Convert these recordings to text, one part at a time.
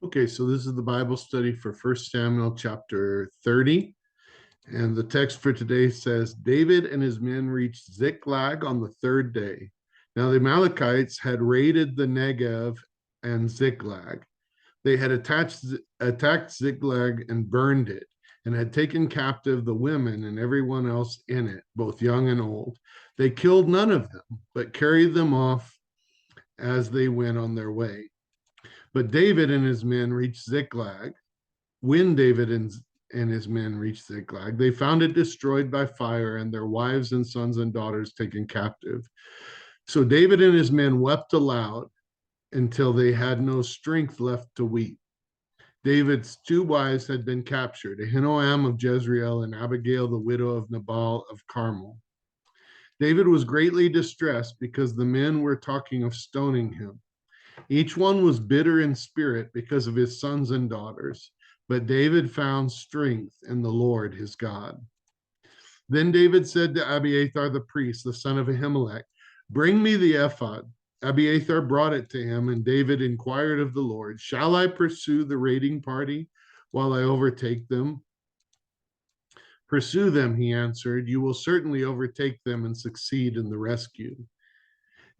Okay, so this is the Bible study for First Samuel chapter 30. And the text for today says, David and his men reached Ziklag on the third day. Now the Amalekites had raided the Negev and Ziklag. They had attacked Ziklag and burned it, and had taken captive the women and everyone else in it, both young and old. They killed none of them, but carried them off as they went on their way. But David and his men reached Ziklag. When and his men reached Ziklag, they found it destroyed by fire and their wives and sons and daughters taken captive. So David and his men wept aloud until they had no strength left to weep. David's two wives had been captured, Ahinoam of Jezreel and Abigail, the widow of Nabal of Carmel. David was greatly distressed because the men were talking of stoning him. Each one was bitter in spirit because of his sons and daughters, but David found strength in the Lord his God. Then David said to Abiathar the priest, the son of Ahimelech, bring me the ephod. Abiathar brought it to him, and David inquired of the Lord, shall I pursue the raiding party while I overtake them? Pursue them, he answered. You will certainly overtake them and succeed in the rescue.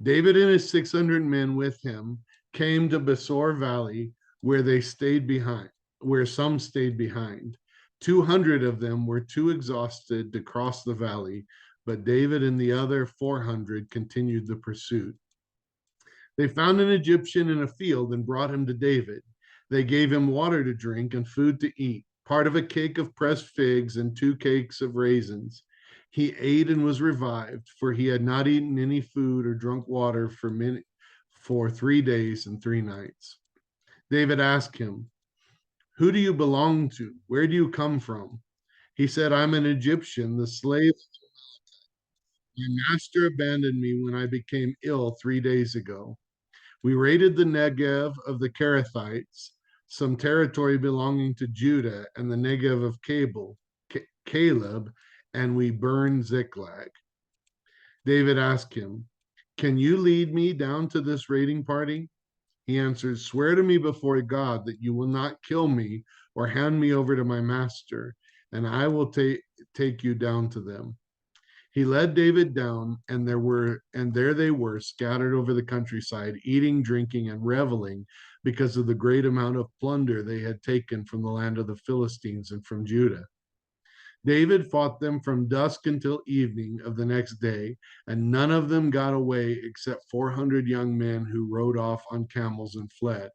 David and his 600 men with him came to Besor Valley, where they stayed behind, where some stayed behind. 200 of them were too exhausted to cross the valley, but David and the other 400 continued the pursuit. They found an Egyptian in a field and brought him to David. They gave him water to drink and food to eat, part of a cake of pressed figs and 2 cakes of raisins. He ate and was revived, for he had not eaten any food or drunk water for 3 days and 3 nights. David asked him, who do you belong to? Where do you come from? He said, I'm an Egyptian, the slave. My master abandoned me when I became ill 3 days ago. We raided the Negev of the Kerethites, some territory belonging to Judah, and the Negev of Caleb, and we burned Ziklag. David asked him, can you lead me down to this raiding party? He answered, swear to me before God that you will not kill me or hand me over to my master, and I will take you down to them. He led David down, and there they were, scattered over the countryside, eating, drinking, and reveling because of the great amount of plunder they had taken from the land of the Philistines and from Judah. David fought them from dusk until evening of the next day, and none of them got away except 400 young men who rode off on camels and fled.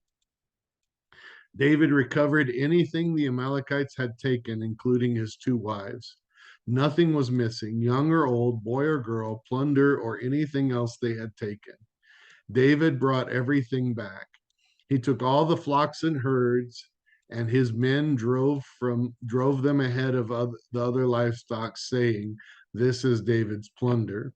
David recovered anything the Amalekites had taken, including his 2 wives. Nothing was missing, young or old, boy or girl, plunder, or anything else they had taken. David brought everything back. He took all the flocks and herds, and his men drove them ahead of the other livestock, saying, "This is David's plunder."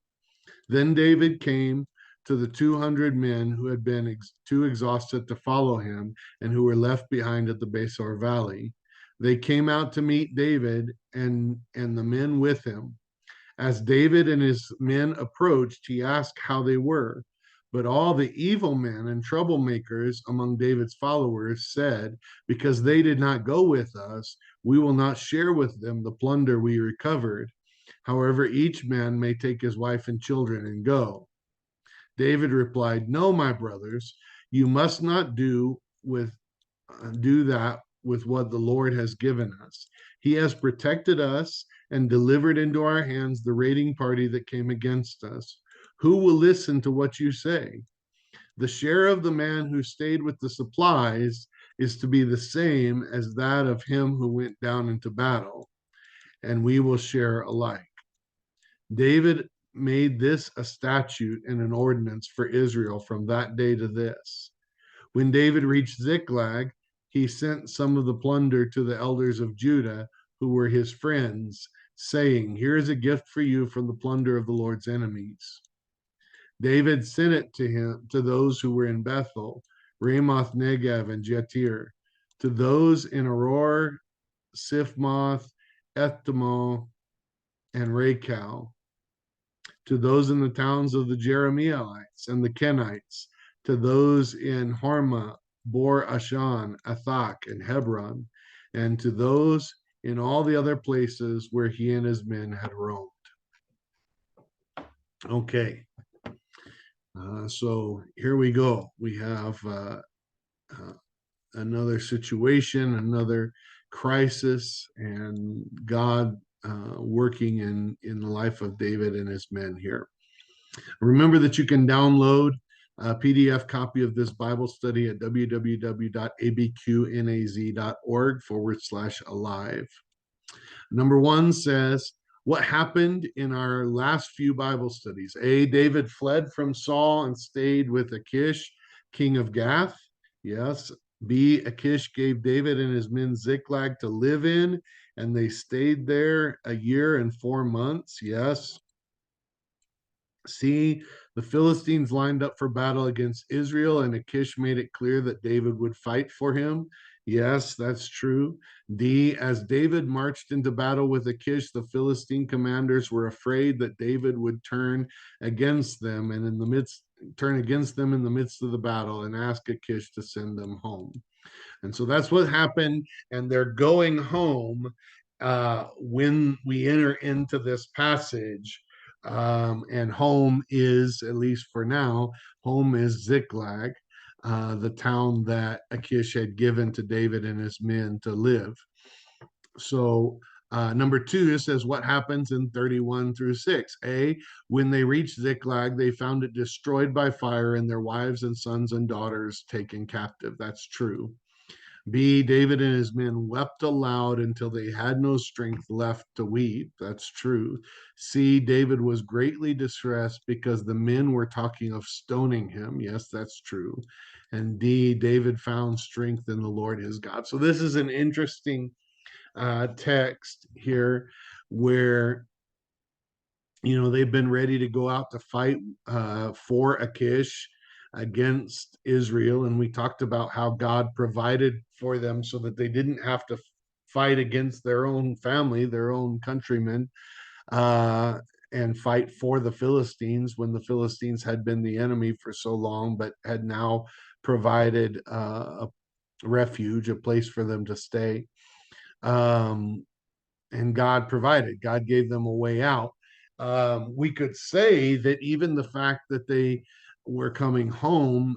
Then David came to the 200 men who had been too exhausted to follow him and who were left behind at the Besor Valley. They came out to meet David and the men with him. As David and his men approached, he asked how they were. But all the evil men and troublemakers among David's followers said, because they did not go with us, we will not share with them the plunder we recovered. However, each man may take his wife and children and go. David replied, no, my brothers, you must not do that with what the Lord has given us. He has protected us and delivered into our hands the raiding party that came against us. Who will listen to what you say? The share of the man who stayed with the supplies is to be the same as that of him who went down into battle, and we will share alike. David made this a statute and an ordinance for Israel from that day to this. When David reached Ziklag, he sent some of the plunder to the elders of Judah, who were his friends, saying, here is a gift for you from the plunder of the Lord's enemies. David sent it to those who were in Bethel, Ramoth Negev, and Jetir, to those in Aror, Sifmoth, Ethmoth, and Rachel, to those in the towns of the Jeremielites and the Kenites, to those in Hormah Bor Ashan, Athak, and Hebron, and to those in all the other places where he and his men had roamed. Okay, so here we go. We have uh, another situation, another crisis, and God working in the life of David and his men here. Remember that you can download a PDF copy of this Bible study at www.abqnaz.org/alive. Number one says, what happened in our last few Bible studies? A, David fled from Saul and stayed with Achish, king of Gath. Yes. B, Achish gave David and his men Ziklag to live in, and they stayed there a year and 4 months. Yes. C, the Philistines lined up for battle against Israel, and Achish made it clear that David would fight for him. Yes, that's true. D, as David marched into battle with Achish, the Philistine commanders were afraid that David would against them and in the midst turn against them in the midst of the battle and ask Achish to send them home. And so that's what happened. And they're going home when we enter into this passage. And home is, at least for now, home is Ziklag, the town that Achish had given to David and his men to live. So number two, it says what happens in 31 through 6. A, when they reached Ziklag, they found it destroyed by fire and their wives and sons and daughters taken captive. That's true. B, David and his men wept aloud until they had no strength left to weep. That's true. C, David was greatly distressed because the men were talking of stoning him. Yes, that's true. And D, David found strength in the Lord his God. So this is an interesting text here where they've been ready to go out to fight for Achish against Israel, and we talked about how God provided for them so that they didn't have to fight against their own family, their own countrymen, uh, and fight for the Philistines when the Philistines had been the enemy for so long, but had now provided a refuge, a place for them to stay. And God provided. God gave them a way out. We could say that even the fact that they were coming home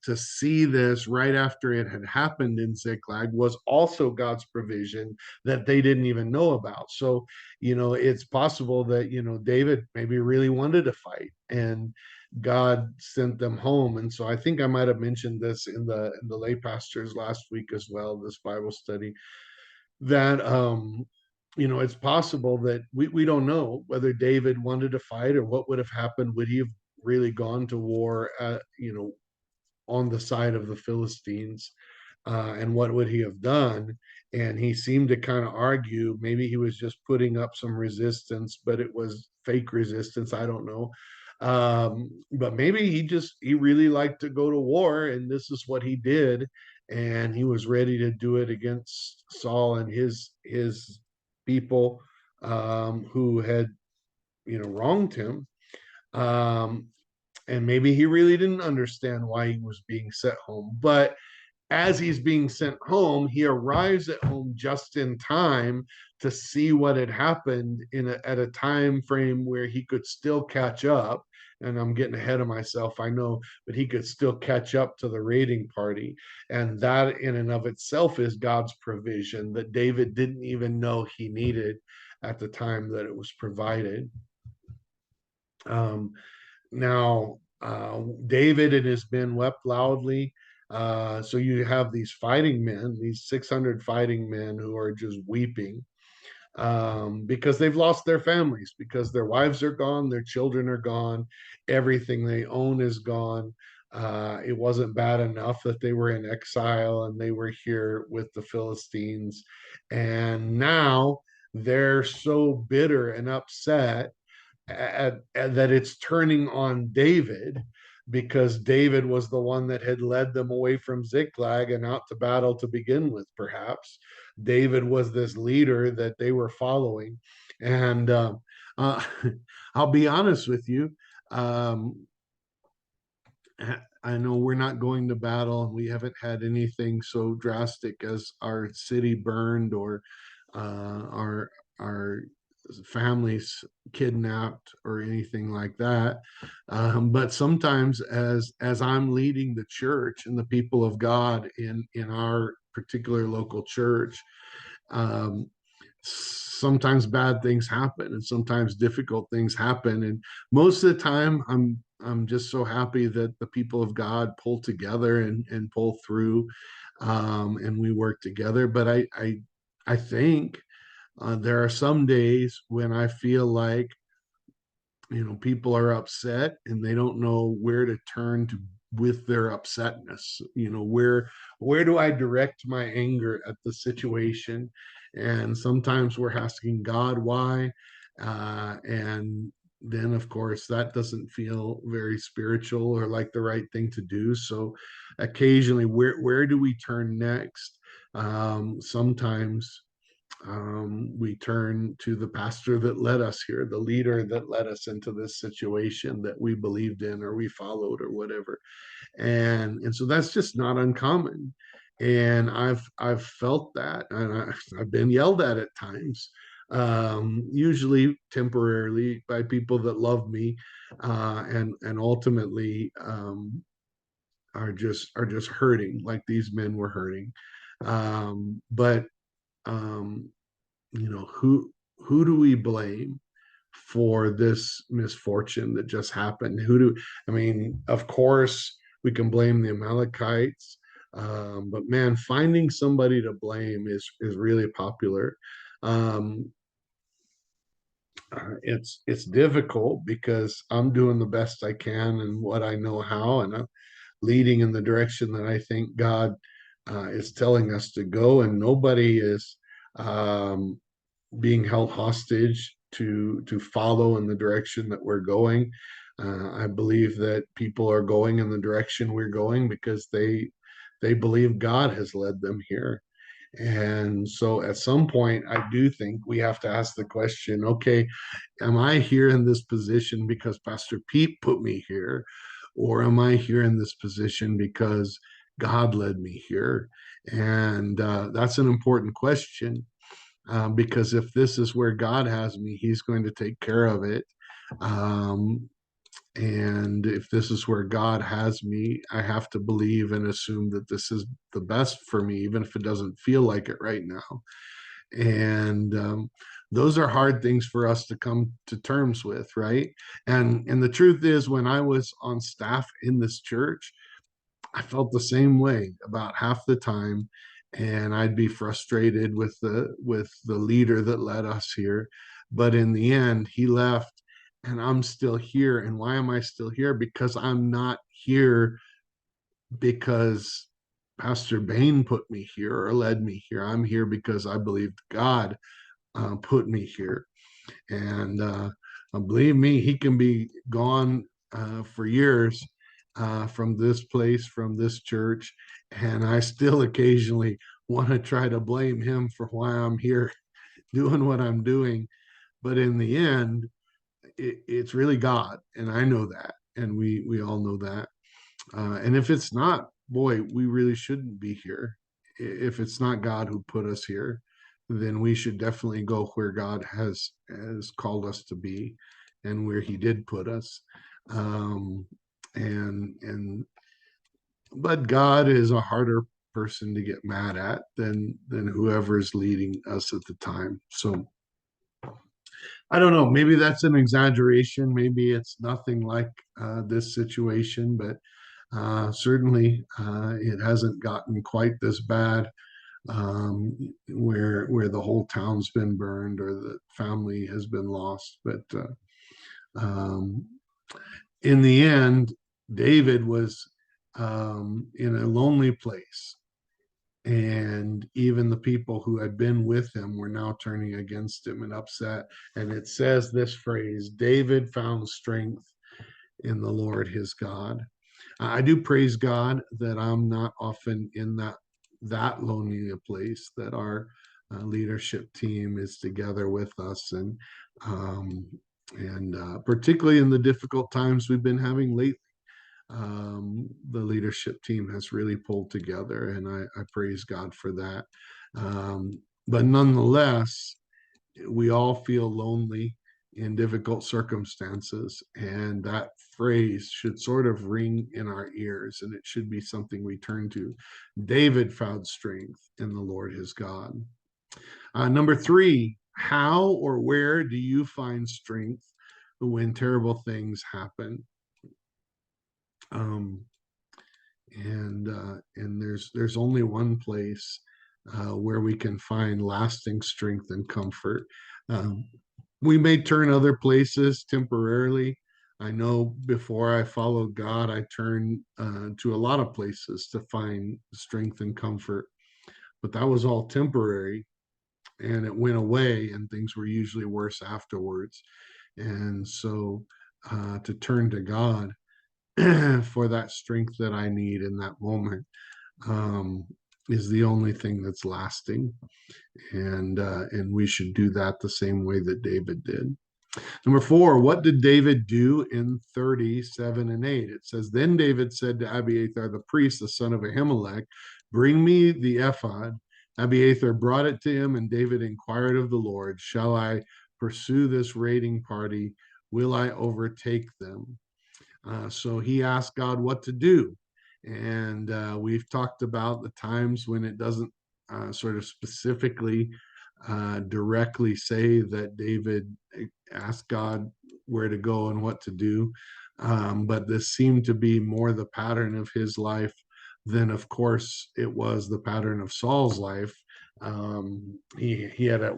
to see this right after it had happened in Ziklag was also God's provision that they didn't even know about. So, it's possible that, David maybe really wanted to fight and God sent them home. And so I think I might have mentioned this in the lay pastors last week as well, this Bible study, that it's possible that we don't know whether David wanted to fight or what would have happened. Would he have really gone to war on the side of the Philistines, and what would he have done? And he seemed to kind of argue maybe he was just putting up some resistance, but it was fake resistance. I don't know. But maybe he really liked to go to war, and this is what he did, and he was ready to do it against Saul and his people who had wronged him. Um, and maybe he really didn't understand why he was being sent home. But as he's being sent home, he arrives at home just in time to see what had happened at a time frame where he could still catch up. And I'm getting ahead of myself, I know, but he could still catch up to the raiding party. And that in and of itself is God's provision that David didn't even know he needed at the time that it was provided. Now, David and his men wept loudly. So you have these fighting men, these 600 fighting men who are just weeping because they've lost their families, because their wives are gone, their children are gone, everything they own is gone. It wasn't bad enough that they were in exile and they were here with the Philistines. And now they're so bitter and upset that it's turning on David because David was the one that had led them away from Ziklag and out to battle to begin with, perhaps. David was this leader that they were following. And uh, I'll be honest with you. Um, I know we're not going to battle. We haven't had anything so drastic as our city burned or our families kidnapped or anything like that. But sometimes, as I'm leading the church and the people of God in our particular local church, um, sometimes bad things happen and sometimes difficult things happen, and most of the time I'm just so happy that the people of God pull together and pull through, and we work together. But I think there are some days when I feel like, people are upset and they don't know where to turn to with their upsetness. Where do I direct my anger at the situation? And sometimes we're asking God why, and then of course that doesn't feel very spiritual or like the right thing to do. So occasionally, where do we turn next? Sometimes we turn to the pastor that led us here, the leader that led us into this situation that we believed in or we followed or whatever. And so that's just not uncommon. And I've felt that, and I've been yelled at times, usually temporarily by people that love me, and ultimately are just hurting like these men were hurting. But um, who do we blame for this misfortune that just happened? I mean, of course we can blame the Amalekites, but man, finding somebody to blame is really popular. um, it's difficult because I'm doing the best I can and what I know how, and I'm leading in the direction that I think God is telling us to go, and nobody is um, being held hostage to follow in the direction that we're going. I believe that people are going in the direction we're going because they believe God has led them here. And so at some point, I do think we have to ask the question, okay, am I here in this position because Pastor Pete put me here? Or am I here in this position because God led me here? And that's an important question, because if this is where God has me, He's going to take care of it. Um, and if this is where God has me, I have to believe and assume that this is the best for me, even if it doesn't feel like it right now. And those are hard things for us to come to terms with, right? And the truth is, when I was on staff in this church, I felt the same way about half the time, and I'd be frustrated with the leader that led us here. But in the end, he left, and I'm still here. And why am I still here? Because I'm not here because Pastor Bain put me here or led me here. I'm here because I believed God put me here. And believe me, he can be gone for years from this place, from this church, and I still occasionally want to try to blame him for why I'm here doing what I'm doing. But in the end, it's really God, and I know that, and we all know that. And if it's not, boy, we really shouldn't be here. If it's not God who put us here, then we should definitely go where God has called us to be, and where He did put us. Um, and but God is a harder person to get mad at than whoever's leading us at the time. So I don't know. Maybe that's an exaggeration. Maybe it's nothing like this situation, but certainly it hasn't gotten quite this bad, where the whole town's been burned or the family has been lost. But um, in the end, David was in a lonely place, and even the people who had been with him were now turning against him and upset. And it says this phrase: David found strength in the Lord his God. I do praise God that I'm not often in that lonely a place, that our leadership team is together with us, um, and particularly in the difficult times we've been having lately. the leadership team has really pulled together, and I praise God for that. Um, but nonetheless, we all feel lonely in difficult circumstances, and that phrase should sort of ring in our ears, and it should be something we turn to. David found strength in the Lord his God. Number three, how or where do you find strength when terrible things happen? Um, and there's only one place where we can find lasting strength and comfort. Um, we may turn other places temporarily. I know before I followed God, I turned to a lot of places to find strength and comfort, but that was all temporary, and it went away, and things were usually worse afterwards. And so to turn to God for that strength that I need in that moment um, is the only thing that's lasting. And we should do that the same way that David did. Number four, what did David do in 37 and 8? It says, Then David said to Abiathar the priest, the son of Ahimelech, Bring me the ephod. Abiathar brought it to him, and David inquired of the Lord, Shall I pursue this raiding party? Will I overtake them? So he asked God what to do. And we've talked about the times when it doesn't sort of specifically directly say that David asked God where to go and what to do. But this seemed to be more the pattern of his life than, of course, it was the pattern of Saul's life. He had at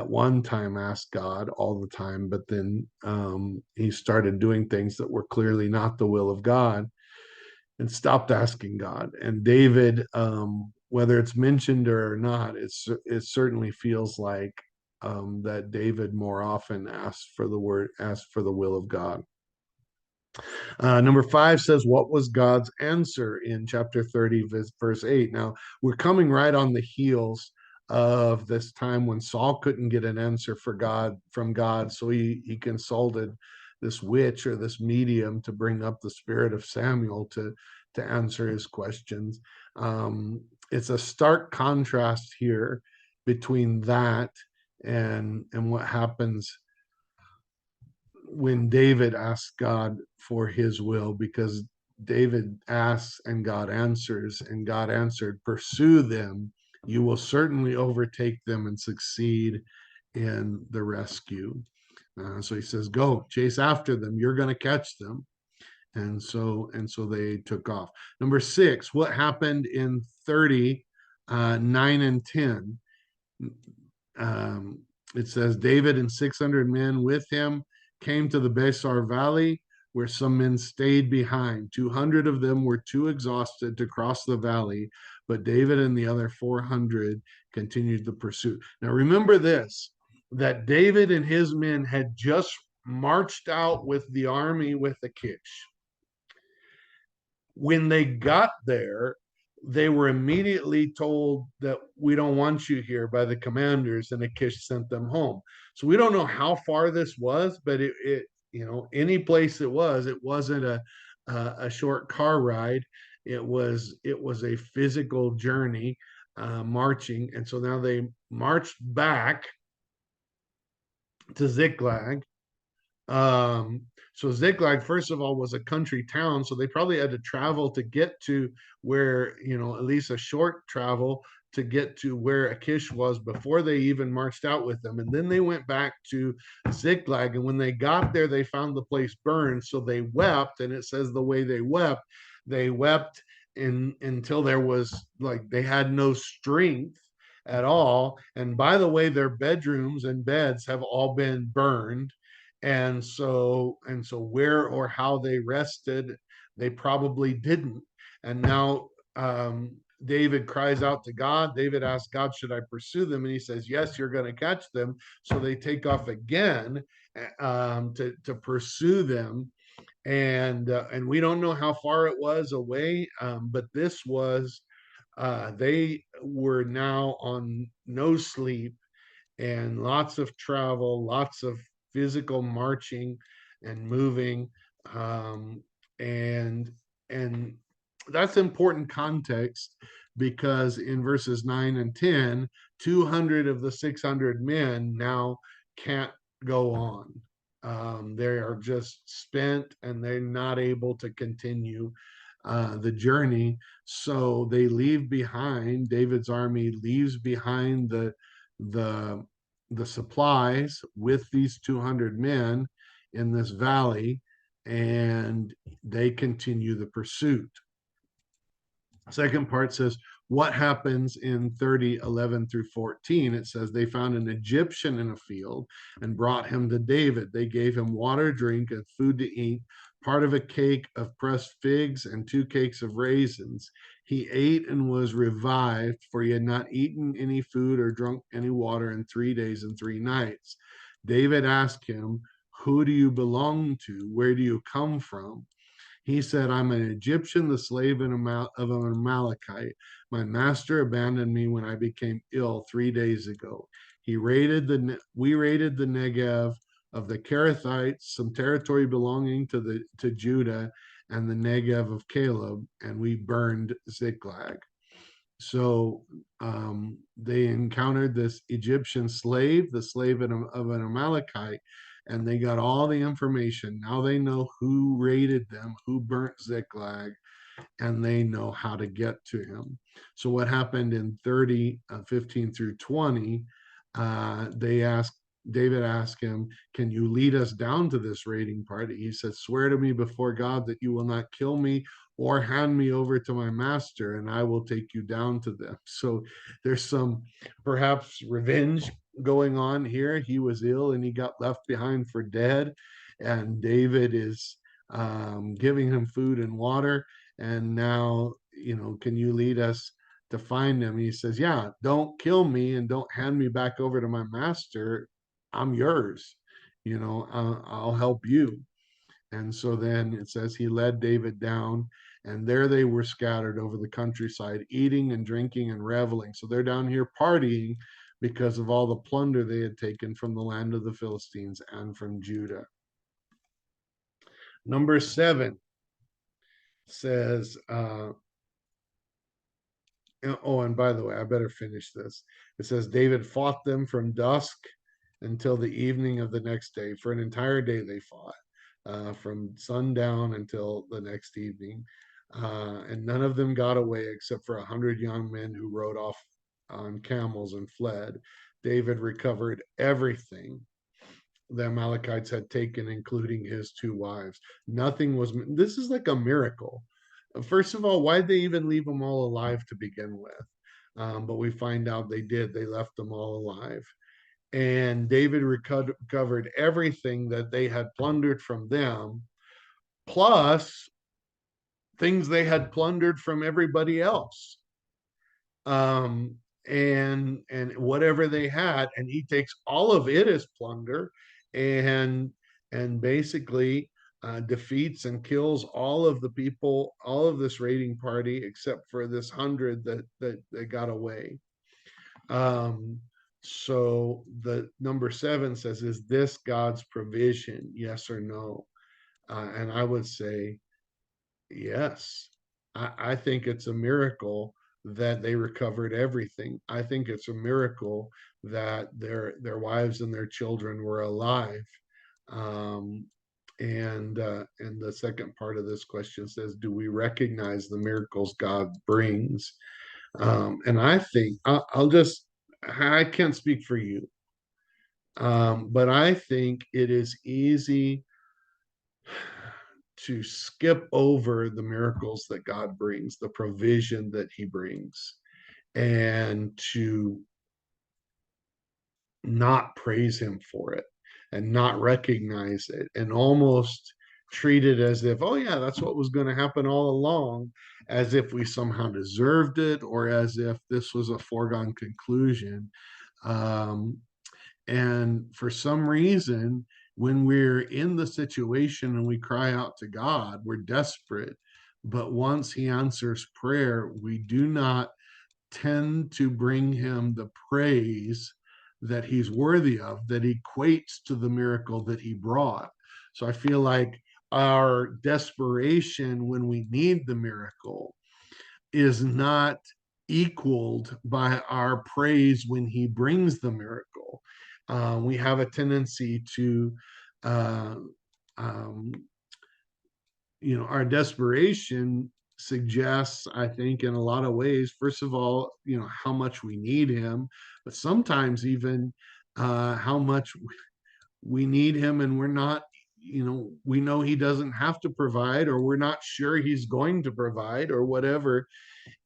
one time asked God all the time, but then he started doing things that were clearly not the will of God and stopped asking God. And David, whether it's mentioned or not, it certainly feels like that David more often asked for the will of God. Number five says, What was God's answer in chapter 30, verse 8? Now, we're coming right on the heels of this time when Saul couldn't get an answer from God, so he consulted this witch or this medium to bring up the spirit of Samuel to answer his questions. It's a stark contrast here between that and what happens when David asks God for his will, because David asks and God answers, and God answered, Pursue them. You will certainly overtake them and succeed in the rescue. So he says, Go chase after them. You're going to catch them. And so they took off. Number six, what happened in 30, 9 and 10? Um, it says David and 600 men with him came to the Besar Valley, where some men stayed behind. 200 of them were too exhausted to cross the valley, but David and the other 400 continued the pursuit. Now remember this, that David and his men had just marched out with the army with Achish. When they got there, they were immediately told that we don't want you here by the commanders, and Achish sent them home. So we don't know how far this was, but it any place it wasn't a short car ride. It was a physical journey, marching, and so now they marched back to Ziklag. um, so Ziklag, first of all, was a country town, so they probably had to travel to get to where, at least a short travel to get to where Achish was before they even marched out with them. And then they went back to Ziklag, and when they got there, they found the place burned. So they wept, and it says the way they wept until there was like they had no strength at all. And by the way, their bedrooms and beds have all been burned, and so where or how they rested, they probably didn't. And now David cries out to God. David asks God, should I pursue them? And he says, yes, you're going to catch them. So they take off again to pursue them. And we don't know how far it was away, but this was they were now on no sleep and lots of travel, lots of physical marching and moving. and and that's important context, because in verses 9 and 10, 200 of the 600 men now can't go on. They are just spent and they're not able to continue the journey. So they leave behind, David's army leaves behind the the supplies with these 200 men in this valley, and they continue the pursuit. Second part says, what happens in 30:11 through 14? It says, they found an Egyptian in a field and brought him to David. They gave him water, drink, and food to eat, part of a cake of pressed figs and 2 cakes of raisins. He ate and was revived, for he had not eaten any food or drunk any water in 3 days and 3 nights. David asked him, who do you belong to? Where do you come from? He said, I'm an Egyptian, the slave of an Amalekite. My master abandoned me when I became ill 3 days ago. We raided the Negev of the Kerethites, some territory belonging to Judah, and the Negev of Caleb, and we burned Ziklag. So they encountered this Egyptian slave, the slave of an Amalekite, and they got all the information. Now they know who raided them, who burnt Ziklag, and they know how to get to him. So what happened in 30:15 through 20, they asked David asked him, can you lead us down to this raiding party? He said, swear to me before God that you will not kill me or hand me over to my master, and I will take you down to them. So there's some perhaps revenge going on here. He was ill and he got left behind for dead, and David is giving him food and water. And now, can you lead us to find him? He says, yeah, don't kill me and don't hand me back over to my master. I'm yours. I'll help you. And so then it says he led David down, and there they were scattered over the countryside, eating and drinking and reveling. So they're down here partying because of all the plunder they had taken from the land of the Philistines and from Judah. Number 7 says, oh, and by the way, I better finish this. It says, David fought them from dusk until the evening of the next day. For an entire day, they fought from sundown until the next evening. And none of them got away except for 100 young men who rode off on camels and fled. David recovered everything the Amalekites had taken, including his 2 wives. Nothing was, this is like a miracle. First of all, why'd they even leave them all alive to begin with? But we find out they did. They left them all alive. And David recovered everything that they had plundered from them, plus things they had plundered from everybody else. Um, and whatever they had, and he takes all of it as plunder, and basically defeats and kills all of the people, all of this raiding party, except for this 100 that got away. So the number 7 says, is this God's provision? Yes or no? And I would say yes. I think it's a miracle that they recovered everything. I think it's a miracle that their wives and their children were alive. Um, and the second part of this question says, do we recognize the miracles God brings? And I think I can't speak for you, but I think it is easy to skip over the miracles that God brings, the provision that he brings, and to not praise him for it and not recognize it and almost treat it as if, oh, yeah, that's what was going to happen all along, as if we somehow deserved it or as if this was a foregone conclusion. Um, and for some reason, when we're in the situation and we cry out to God, we're desperate. But once he answers prayer, we do not tend to bring him the praise that he's worthy of, that equates to the miracle that he brought. So I feel like our desperation when we need the miracle is not equaled by our praise when he brings the miracle. We have a tendency to, uh, um, our desperation suggests, I think, in a lot of ways, first of all, how much we need him, but sometimes even how much we need him and we're not, we know he doesn't have to provide, or we're not sure he's going to provide, or whatever.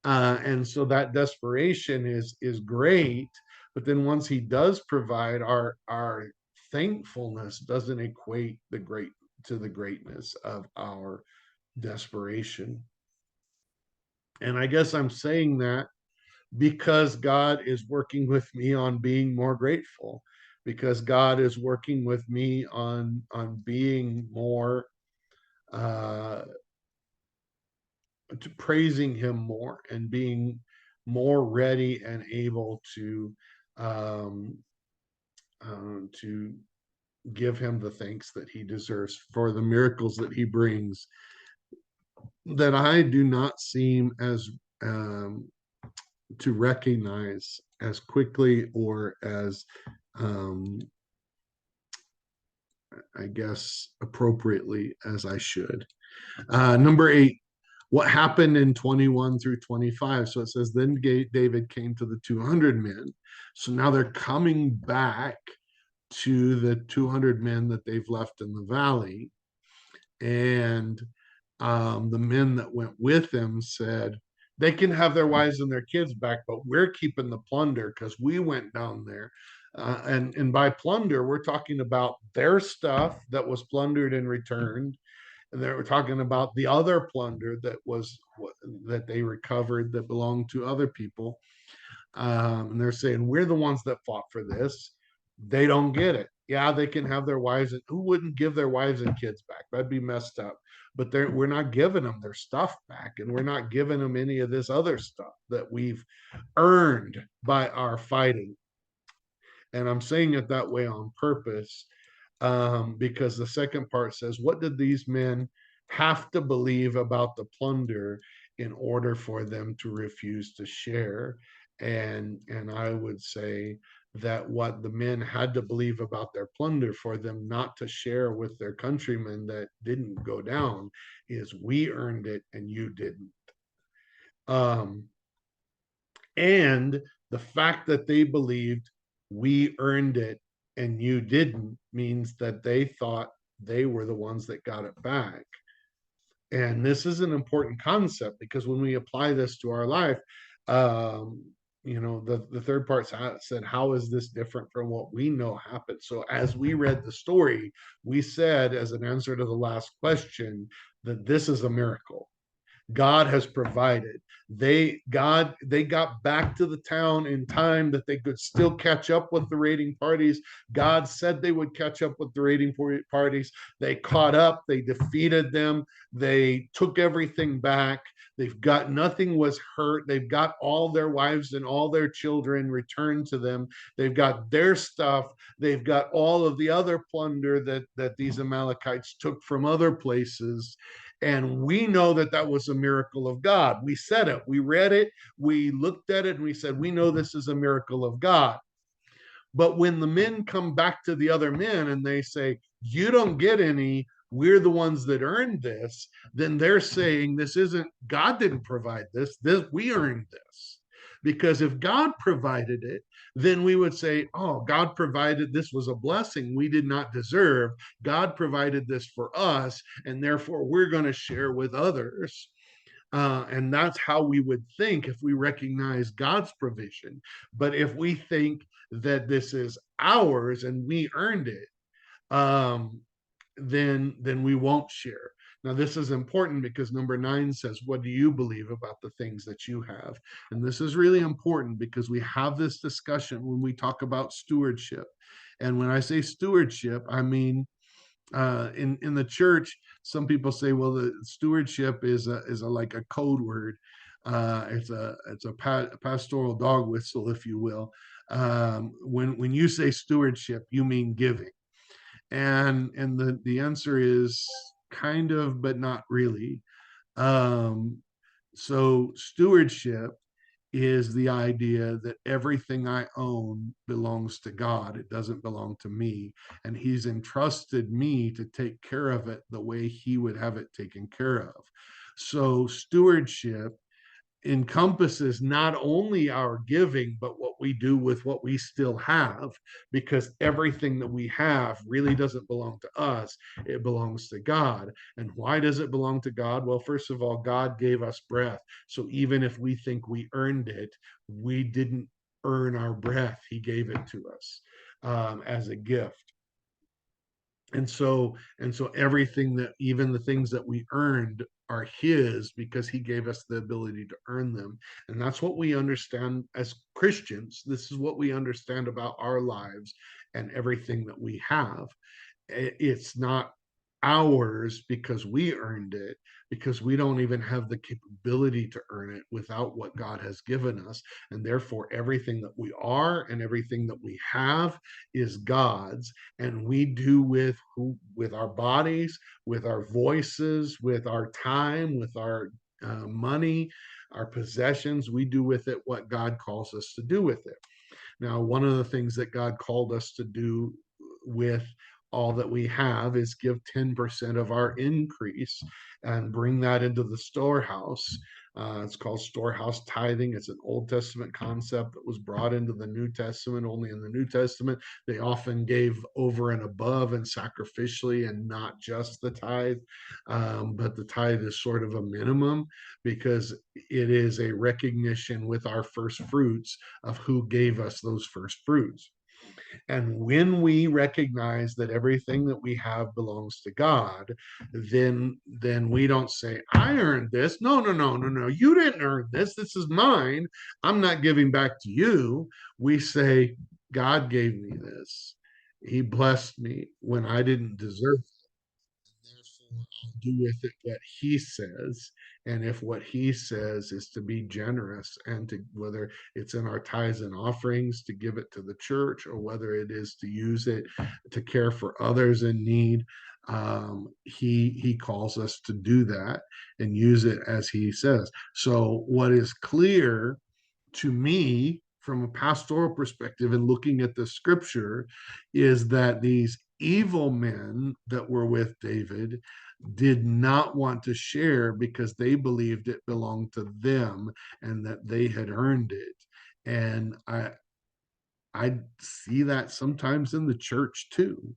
And so that desperation is great, but then once he does provide, our thankfulness doesn't equate the great to the greatness of our desperation. And I guess I'm saying that because God is working with me on being more grateful, because God is working with me on being more uh, to praising Him more and being more ready and able um, to give Him the thanks that He deserves for the miracles that He brings, that I do not seem as to recognize as quickly or as um, I guess appropriately as I should. Number 8, what happened in 21 through 25? So it says, then David came to the 200 men. So now they're coming back to the 200 men that they've left in the valley. And the men that went with him said, they can have their wives and their kids back, but we're keeping the plunder because we went down there. And by plunder, we're talking about their stuff that was plundered and returned. And they were talking about the other plunder that they recovered that belonged to other people. And they're saying, we're the ones that fought for this. They don't get it. Yeah, they can have their wives. And who wouldn't give their wives and kids back? That'd be messed up. But we're not giving them their stuff back. And we're not giving them any of this other stuff that we've earned by our fighting. And I'm saying it that way on purpose, because the second part says, what did these men have to believe about the plunder in order for them to refuse to share? And I would say that what the men had to believe about their plunder for them not to share with their countrymen that didn't go down is, we earned it and you didn't. Um, and the fact that they believed we earned it and you didn't means that they thought they were the ones that got it back. And this is an important concept, because when we apply this to our life, the third part said, how is this different from what we know happened? So as we read the story, we said, as an answer to the last question, that this is a miracle. God has provided. They got back to the town in time that they could still catch up with the raiding parties. God said they would catch up with the raiding parties. They caught up. They defeated them. They took everything back. They've got, nothing was hurt. They've got all their wives and all their children returned to them. They've got their stuff. They've got all of the other plunder that these Amalekites took from other places. And we know that that was a miracle of God. We said it, we read it, we looked at it, and we said, we know this is a miracle of God. But when the men come back to the other men and they say, you don't get any, we're the ones that earned this, then they're saying, this isn't, God didn't provide this, we earned this. Because if God provided it, then we would say, oh, God provided, this was a blessing we did not deserve. God provided this for us, and therefore we're going to share with others. And that's how we would think if we recognize God's provision. But if we think that this is ours and we earned it, um, then we won't share. Now, this is important because number 9 says, what do you believe about the things that you have? And this is really important because we have this discussion when we talk about stewardship. And when I say stewardship, I mean, in the church, some people say, well, the stewardship is a like a code word. It's a pastoral dog whistle, if you will. When you say stewardship, you mean giving. And the answer is kind of, but not really. Um, so stewardship is the idea that everything I own belongs to God. It doesn't belong to me. And He's entrusted me to take care of it the way He would have it taken care of. So, stewardship encompasses not only our giving, but what we do with what we still have, because everything that we have really doesn't belong to us. It belongs to God. And why does it belong to God? Well, first of all, God gave us breath. So even if we think we earned it, we didn't earn our breath. He gave it to us as a gift. And so everything, that even the things that we earned, are his, because he gave us the ability to earn them. And that's what we understand as Christians. This is what we understand about our lives and everything that we have. It's not ours because we earned it, because we don't even have the capability to earn it without what God has given us. And therefore, everything that we are and everything that we have is God's. And we do with our bodies, with our voices, with our time, with our money, our possessions, we do with it what God calls us to do with it. Now, one of the things that God called us to do with all that we have is give 10% of our increase and bring that into the storehouse. It's called storehouse tithing. It's an Old Testament concept that was brought into the New Testament. Only in the New Testament, they often gave over and above and sacrificially, and not just the tithe. But the tithe is sort of a minimum, because it is a recognition with our first fruits of who gave us those first fruits. And when we recognize that everything that we have belongs to God, then we don't say, I earned this. No, no, no, no, no. You didn't earn this. This is mine. I'm not giving back to you. We say, God gave me this. He blessed me when I didn't deserve, therefore I'll do with it what he says. And if what he says is to be generous, and to, whether it's in our tithes and offerings to give it to the church, or whether it is to use it to care for others in need, he calls us to do that and use it as he says. So what is clear to me from a pastoral perspective and looking at the scripture is that these evil men that were with David did not want to share, because they believed it belonged to them and that they had earned it. And I see that sometimes in the church too,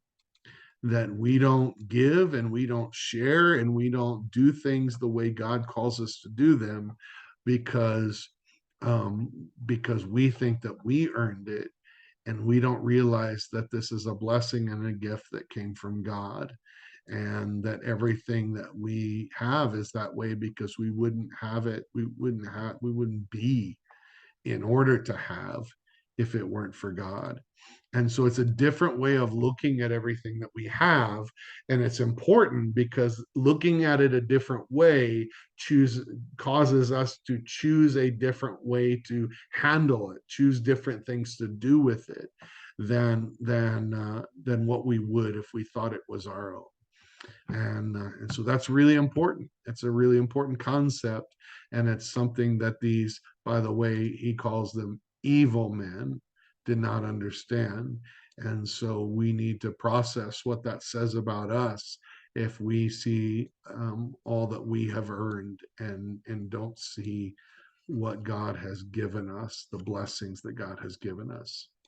that we don't give and we don't share and we don't do things the way God calls us to do them, because because we think that we earned it, and we don't realize that this is a blessing and a gift that came from God, and that everything that we have is that way because we wouldn't have it, we wouldn't be in order to have, if it weren't for God. And so it's a different way of looking at everything that we have. And it's important because looking at it a different way choose causes us to choose a different way to handle it, choose different things to do with it than what we would if we thought it was our own. And so that's really important. It's a really important concept, and it's something that these, by the way, he calls them evil men, did not understand. And so we need to process what that says about us if we see all that we have earned, and don't see what God has given us, the blessings that God has given us.